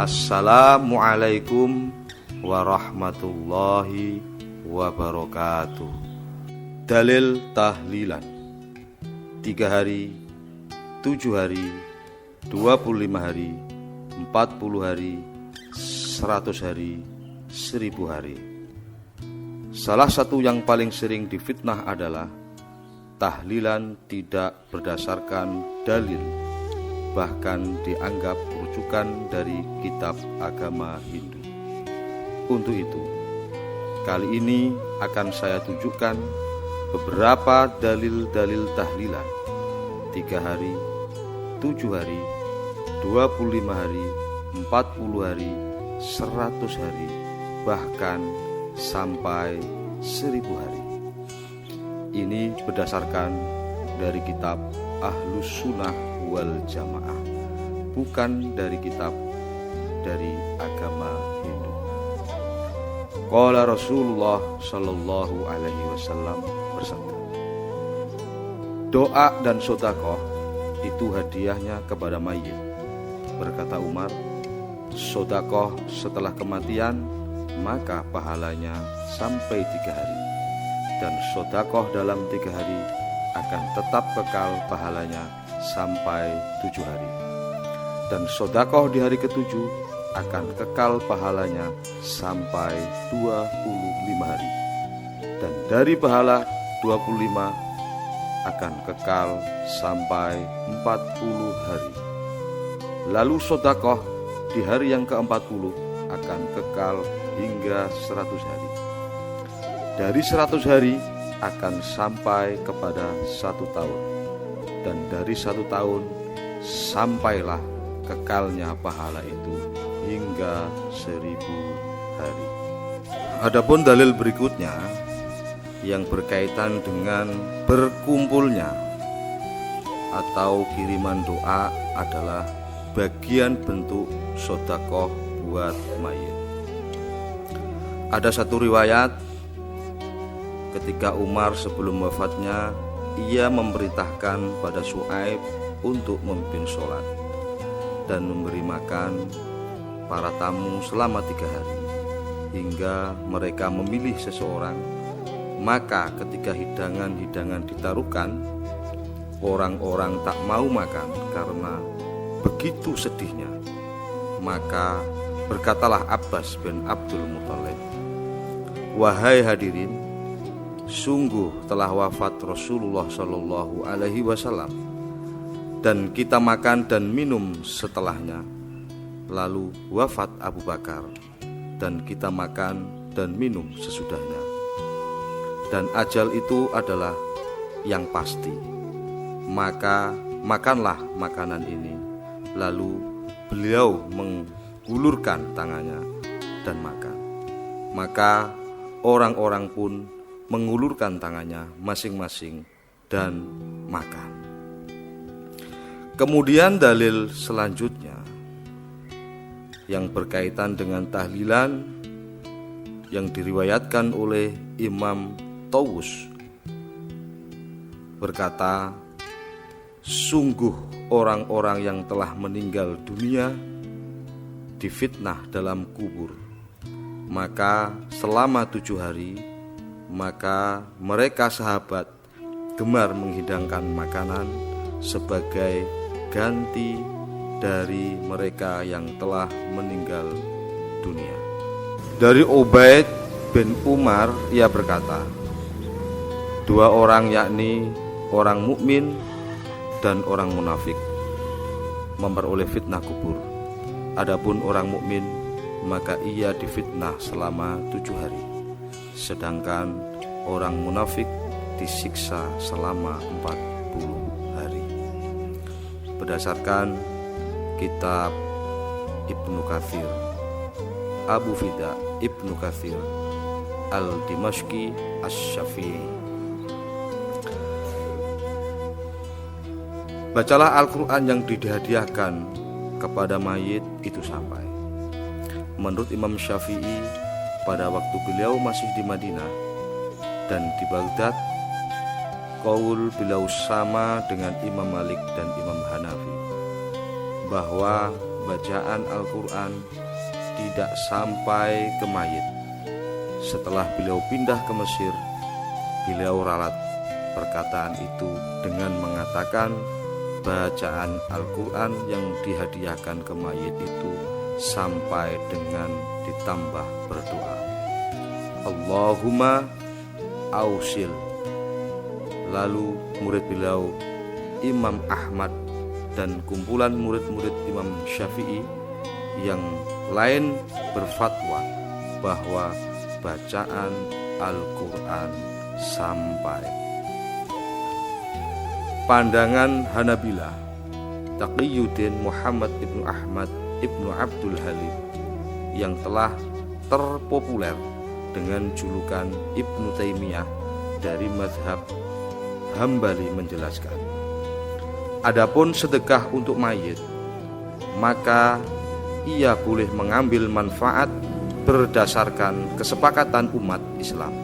Assalamualaikum warahmatullahi wabarakatuh. Dalil tahlilan 3 hari, 7 hari, 25 hari, 40 hari, 100 hari, 1000 hari. Salah satu yang paling sering difitnah adalah tahlilan tidak berdasarkan dalil, bahkan dianggap rujukan dari kitab agama Hindu. Untuk itu, kali ini akan saya tunjukkan beberapa dalil-dalil tahlilan 3 hari, 7 hari, 25 hari, 40 hari, 100 hari, bahkan sampai 1000 hari. Ini berdasarkan dari kitab Ahlus Sunnah wal Jamaah, bukan dari kitab dari agama Hindu. Qala Rasulullah sallallahu alaihi wasallam bersabda, doa dan sedekah itu hadiahnya kepada mayit. Berkata Umar, sedekah setelah kematian maka pahalanya sampai 3 hari, dan sedekah dalam 3 hari akan tetap kekal pahalanya sampai 7 hari, dan sedekah di hari ke-7 akan kekal pahalanya sampai 25 hari, dan dari pahala 25 akan kekal sampai 40 hari. Lalu sedekah di hari yang ke-40 akan kekal hingga 100 hari. Dari 100 hari akan sampai kepada 1 tahun, dan dari 1 tahun sampailah kekalnya pahala itu hingga 1000 hari. Adapun dalil berikutnya yang berkaitan dengan berkumpulnya atau kiriman doa adalah bagian bentuk sedekah buat mayit. Ada satu riwayat ketika Umar sebelum wafatnya, ia memerintahkan pada Syuaib untuk memimpin sholat dan memberi makan para tamu selama 3 hari, hingga mereka memilih seseorang. Maka ketika hidangan-hidangan ditaruhkan, orang-orang tak mau makan karena begitu sedihnya. Maka berkatalah Abbas bin Abdul Muthalib, wahai hadirin, sungguh telah wafat Rasulullah Shallallahu Alaihi Wasallam, dan kita makan dan minum setelahnya. Lalu wafat Abu Bakar, dan kita makan dan minum sesudahnya. Dan ajal itu adalah yang pasti. Maka makanlah makanan ini. Lalu beliau menggulurkan tangannya dan makan. Maka orang-orang pun mengulurkan tangannya masing-masing dan makan. Kemudian dalil selanjutnya yang berkaitan dengan tahlilan yang diriwayatkan oleh Imam Tawus berkata, sungguh orang-orang yang telah meninggal dunia difitnah dalam kubur, maka selama 7 hari maka mereka sahabat gemar menghidangkan makanan sebagai ganti dari mereka yang telah meninggal dunia. Dari Ubaid bin Umar, ia berkata, 2 orang, yakni orang mukmin dan orang munafik, memperoleh fitnah kubur. Adapun orang mukmin, maka ia difitnah selama 7 hari, sedangkan orang munafik disiksa selama 40 hari. Berdasarkan kitab Ibnu Katsir, Abu Fida Ibnu Katsir Al-Dimashqi Asy-Syafi'i. Bacalah Al-Quran yang dihadiahkan kepada mayit itu sampai. Menurut Imam Syafi'i, pada waktu beliau masih di Madinah dan di Baghdad, qaul beliau sama dengan Imam Malik dan Imam Hanafi, bahwa bacaan Al-Quran tidak sampai ke mayit. Setelah beliau pindah ke Mesir, beliau ralat perkataan itu dengan mengatakan bacaan Al-Quran yang dihadiahkan ke mayit itu sampai dengan ditambah berdoa, Allahumma ausil. Lalu murid beliau Imam Ahmad dan kumpulan murid-murid Imam Syafi'i yang lain berfatwa bahwa bacaan Al-Quran sampai. Pandangan Hanabilah, Taqiyuddin Muhammad ibnu Ahmad ibnu Abdul Halim yang telah terpopuler dengan julukan Ibnu Taimiyah dari mazhab Hambali menjelaskan, adapun sedekah untuk mayit, maka ia boleh mengambil manfaat berdasarkan kesepakatan umat Islam.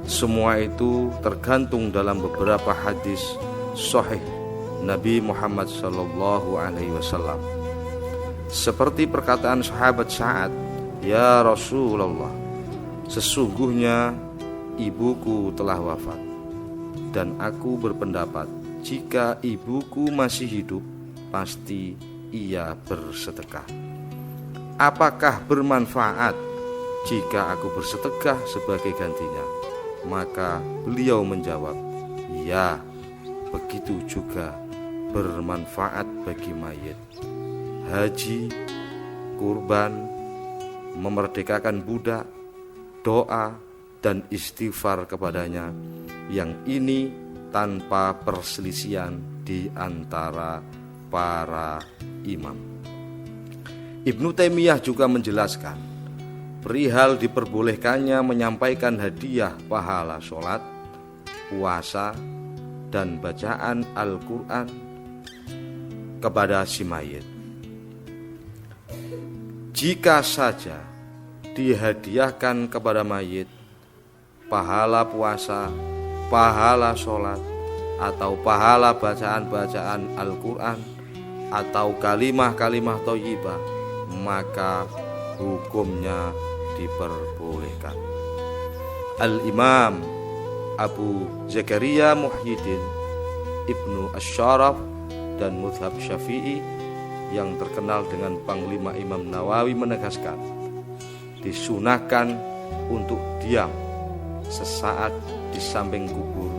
Semua itu tergantung dalam beberapa hadis sahih Nabi Muhammad SAW. Seperti perkataan sahabat Sa'ad, ya Rasulullah, sesungguhnya ibuku telah wafat, dan aku berpendapat jika ibuku masih hidup, pasti ia bersedekah. Apakah bermanfaat jika aku bersedekah sebagai gantinya? Maka beliau menjawab, ya, begitu juga bermanfaat bagi mayit. Haji, kurban, memerdekakan budak, doa, dan istighfar kepadanya, yang ini tanpa perselisihan di antara para imam. Ibnu Taimiyah juga menjelaskan perihal diperbolehkannya menyampaikan hadiah pahala sholat, puasa, dan bacaan Al-Quran kepada si mayit. Jika saja dihadiahkan kepada mayit pahala puasa, pahala sholat, atau pahala bacaan-bacaan Al-Quran, atau kalimah-kalimah thayyibah, maka hukumnya diperbolehkan. Al-Imam Abu Zakaria Muhyiddin Ibnu Asy-Syaraf dan mazhab Syafi'i yang terkenal dengan Panglima Imam Nawawi menegaskan, disunahkan untuk diam sesaat di samping kubur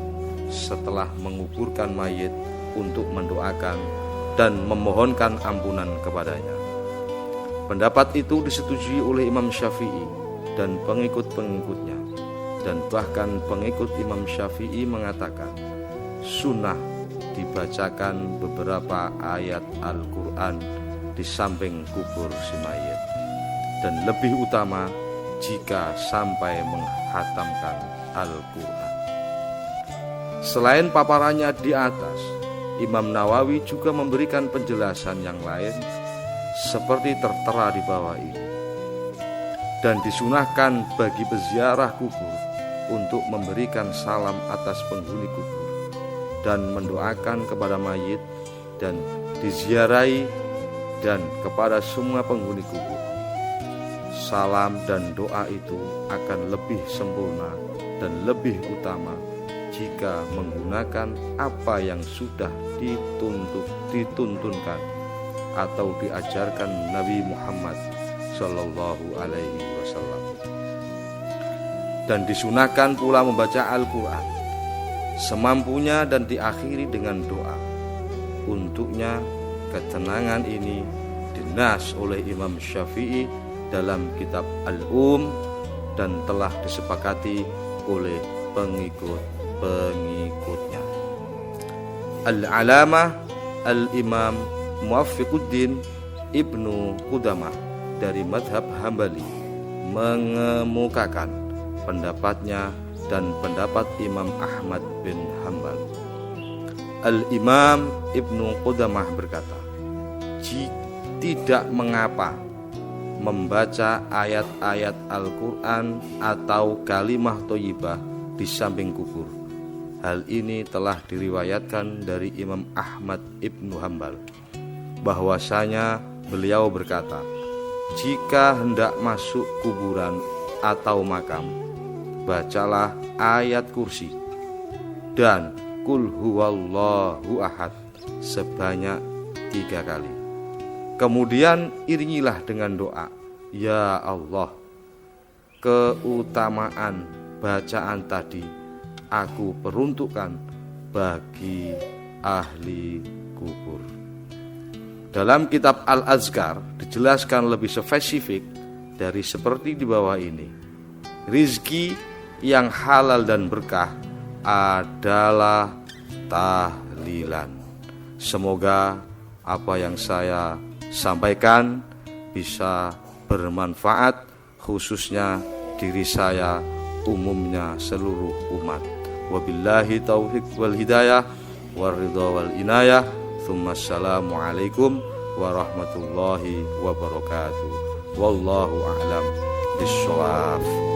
setelah menguburkan mayit untuk mendoakan dan memohonkan ampunan kepadanya. Pendapat itu disetujui oleh Imam Syafi'i dan pengikut-pengikutnya, dan bahkan pengikut Imam Syafi'i mengatakan sunnah dibacakan beberapa ayat Al-Quran di samping kubur si mayit, dan lebih utama jika sampai menghatamkan Al-Quran. Selain paparannya di atas, Imam Nawawi juga memberikan penjelasan yang lain seperti tertera di bawah ini. Dan disunahkan bagi peziarah kubur untuk memberikan salam atas penghuni kubur dan mendoakan kepada mayit dan diziarahi dan kepada semua penghuni kubur. Salam dan doa itu akan lebih sempurna dan lebih utama jika menggunakan apa yang sudah dituntunkan atau diajarkan Nabi Muhammad Sallallahu Alaihi Wasallam. Dan disunahkan pula membaca Al-Quran semampunya dan diakhiri dengan doa. Untuknya ketenangan ini dinas oleh Imam Syafi'i dalam kitab Al-Um dan telah disepakati oleh pengikut-pengikutnya. Al-Alamah Al-Imam Muwaffiquddin Ibnu Qudamah dari mazhab Hambali mengemukakan pendapatnya dan pendapat Imam Ahmad bin Hanbal. Al-Imam Ibnu Qudamah berkata, tidak mengapa membaca ayat-ayat Al-Quran atau kalimah thayyibah di samping kubur. Hal ini telah diriwayatkan dari Imam Ahmad ibnu Hanbal bahwasanya beliau berkata, jika hendak masuk kuburan atau makam, bacalah ayat kursi dan Qul huwallahu ahad sebanyak 3 kali. Kemudian iringilah dengan doa, ya Allah, keutamaan bacaan tadi aku peruntukkan bagi ahli kubur. Dalam kitab Al-Azkar dijelaskan lebih spesifik dari seperti di bawah ini. Rizki yang halal dan berkah adalah tahlilan. Semoga apa yang saya sampaikan bisa bermanfaat, khususnya diri saya, umumnya seluruh umat. Wabillahi taufiq wal hidayah waridha wal inayah. Assalamualaikum warahmatullahi wabarakatuh. Wallahu a'lam bishawab.